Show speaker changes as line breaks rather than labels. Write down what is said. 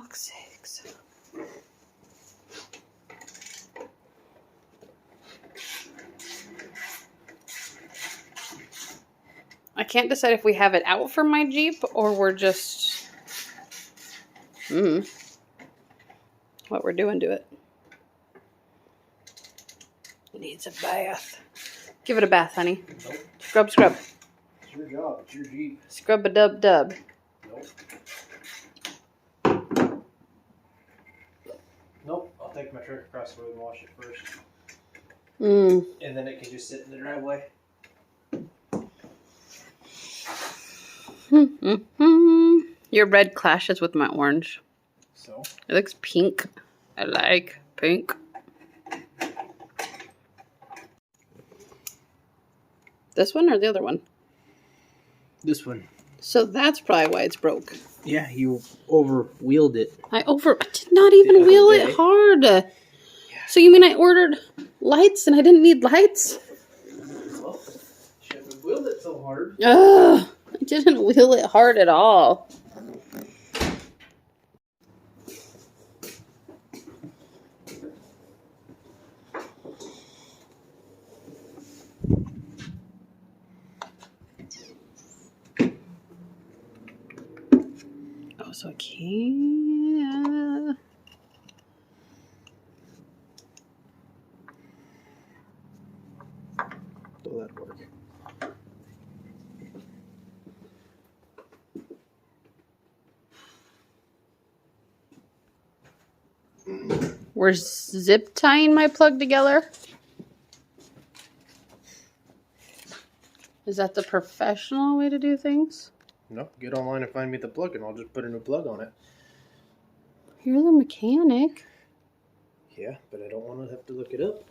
fuck's sakes. I can't decide if we have it out for my Jeep or we're just what we're doing to it. It needs a bath. Give it a bath, honey.
Nope.
Scrub, scrub.
It's your job. It's your Jeep.
Scrub a dub dub.
Nope. Nope. I'll take my truck across the road and wash it first. And then it can just sit in the driveway.
Your red clashes with my orange.
So?
It looks pink. I like pink. This one or the other one?
This one.
So that's probably why it's broke.
Yeah, you over-wheeled it.
I did not even wheel it hard. Yeah. So you mean I ordered lights and I didn't need lights?
Well, shouldn't have wheeled it so hard.
Ugh, I didn't wheel it hard at all. Oh, so I can't.
Will that work?
We're zip tying my plug together. Is that the professional way to do things?
No, get online and find me the plug and I'll just put a new plug on it.
You're the mechanic.
Yeah, but I don't want to have to look it up.